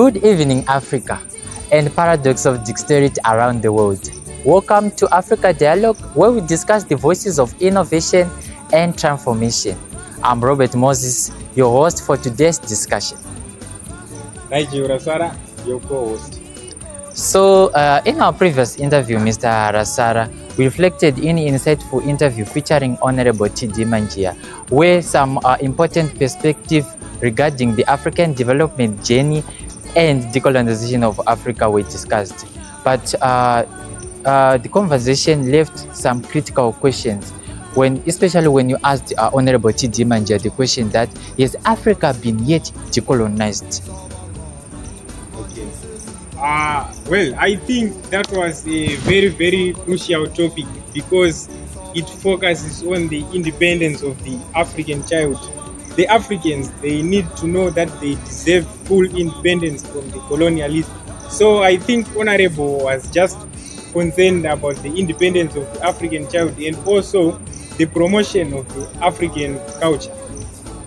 Good evening, Africa, and paradox of dexterity around the world. Welcome to Africa Dialogue, where we discuss the voices of innovation and transformation. I'm Robert Moses, your host for today's discussion. Manjeya Rasara, your co-host. So, in our previous interview, Mr. Rasara, we reflected in an insightful interview featuring Honorable T.D. Manjeya, where some important perspectives regarding the African development journey and decolonization of Africa were discussed. But the conversation left some critical questions, especially when you asked Honorable T.D. Manjeya the question that, has Africa been yet decolonized? Well, I think that was a very, very crucial topic because it focuses on the independence of the African child. The Africans, they need to know that they deserve full independence from the colonialists. So I think Honorable was just concerned about the independence of the African child and also the promotion of the African culture.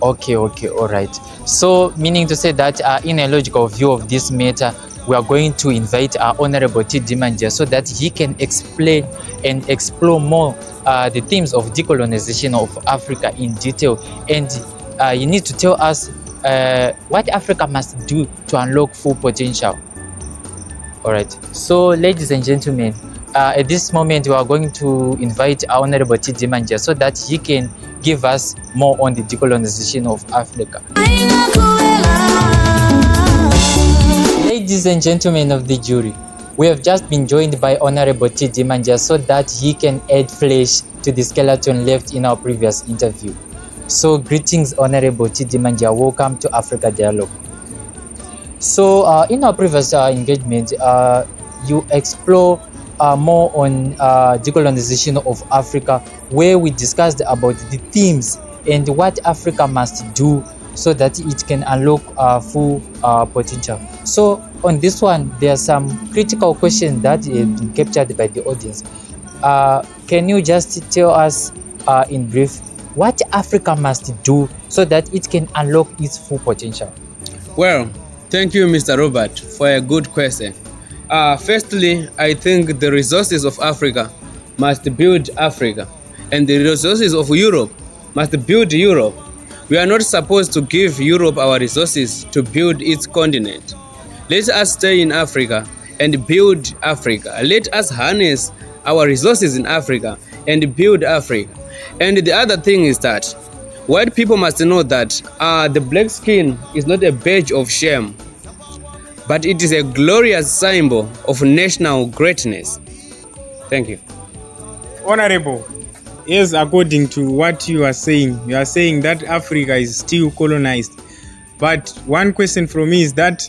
Okay, all right. So, meaning to say that in a logical view of this matter, we are going to invite our Honorable T.D. Manjeya so that he can explain and explore more the themes of decolonization of Africa in detail. And you need to tell us what Africa must do to unlock full potential. All right. So, ladies and gentlemen, at this moment, we are going to invite our Honorable T.D. Manjeya so that he can give us more on the decolonization of Africa. Ladies and gentlemen of the jury, we have just been joined by Honorable T.D. Manjeya so that he can add flesh to the skeleton left in our previous interview. So, greetings, Honorable T.D. Manjeya. Welcome to Africa Dialogue. So, in our previous engagement, you explore more on decolonization of Africa, where we discussed about the themes and what Africa must do so that it can unlock full potential. So on this one, there are some critical questions that have been captured by the audience. Can you just tell us in brief what Africa must do so that it can unlock its full potential? Well, thank you, Mr. Robert, for a good question. Firstly, I think the resources of Africa must build Africa, and the resources of Europe must build Europe. We are not supposed to give Europe our resources to build its continent. Let us stay in Africa and build Africa. Let us harness our resources in Africa and build Africa. And the other thing is that white people must know that the black skin is not a badge of shame, but it is a glorious symbol of national greatness. Thank you. Honorable, yes, according to what you are saying that Africa is still colonized. But one question from me is that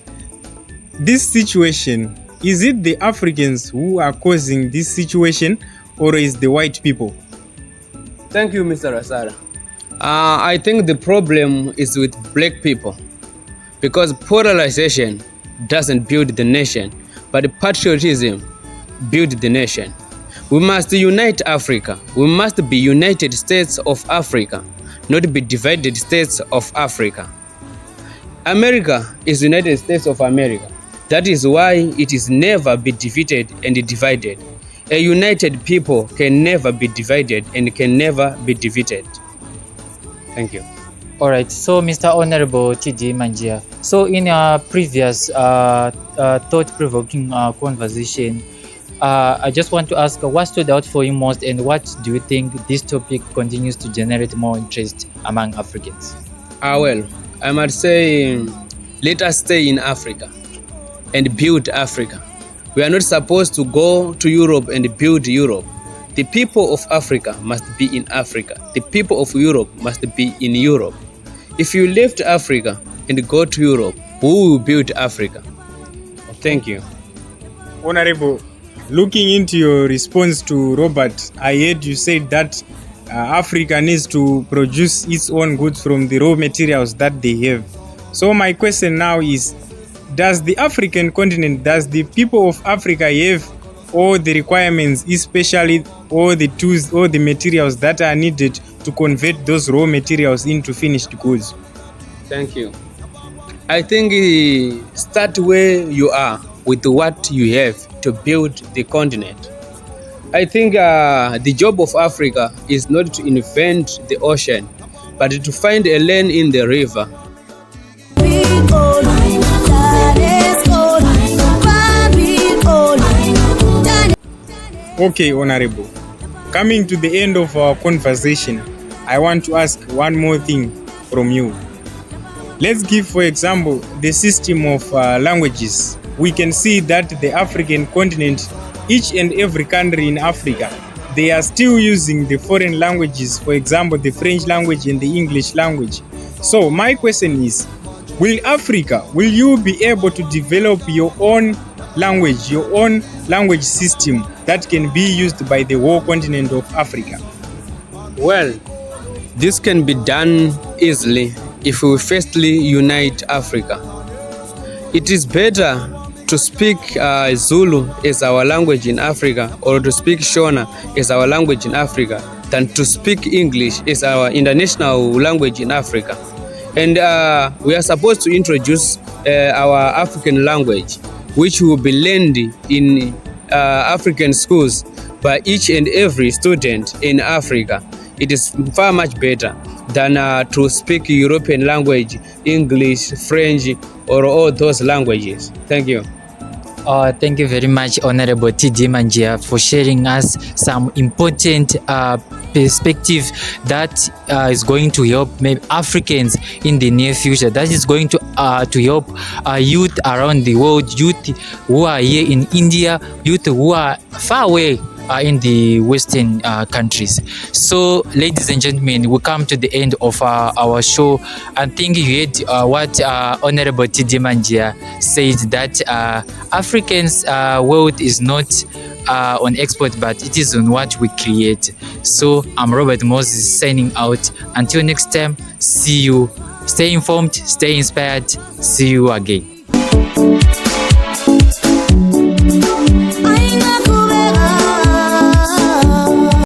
this situation, is it the Africans who are causing this situation or is the white people? Thank you, Mr. Rasara. I think the problem is with black people because polarization doesn't build the nation, but patriotism builds the nation. We must unite Africa. We must be United States of Africa, not be divided states of Africa. America is United States of America. That is why it is never be defeated and divided. A united people can never be divided and can never be defeated. Thank you. All right. So, Mr. Honorable T.D. Manjeya, so in our previous thought-provoking conversation, I just want to ask what stood out for you most and what do you think this topic continues to generate more interest among Africans? Well, I must say, let us stay in Africa and build Africa. We are not supposed to go to Europe and build Europe. The people of Africa must be in Africa. The people of Europe must be in Europe. If you left Africa and go to Europe, who will build Africa? Thank you. Honorable, looking into your response to Robert, I heard you said that Africa needs to produce its own goods from the raw materials that they have. So my question now is, does the African continent, does the people of Africa have all the requirements, especially all the tools, all the materials that are needed to convert those raw materials into finished goods? Thank you. I think start where you are with what you have to build the continent. I think the job of Africa is not to invent the ocean, but to find a lane in the river. Okay, Honorable. Coming to the end of our conversation, I want to ask one more thing from you. Let's give, for example, the system of languages. We can see that the African continent, each and every country in Africa, they are still using the foreign languages, for example, the French language and the English language. So my question is, will you be able to develop your own language system that can be used by the whole continent of Africa? Well, this can be done easily if we firstly unite Africa. It is better to speak Zulu as our language in Africa, or to speak Shona as our language in Africa, than to speak English as our international language in Africa. And we are supposed to introduce our African language, which will be learned in African schools by each and every student in Africa. It is far much better than to speak European language, English, French, or all those languages. Thank you. Thank you very much, Honorable TD Manjeya, for sharing us some important perspective that is going to help maybe Africans in the near future. That is going to help youth around the world, youth who are here in India, youth who are far away in the Western countries. So, ladies and gentlemen, we come to the end of our show. I think you heard what Honorable TD Manjeya said, that Africans' wealth is not on export, but it is on what we create. So, I'm Robert Moses signing out. Until next time, see you. Stay informed, stay inspired. See you again.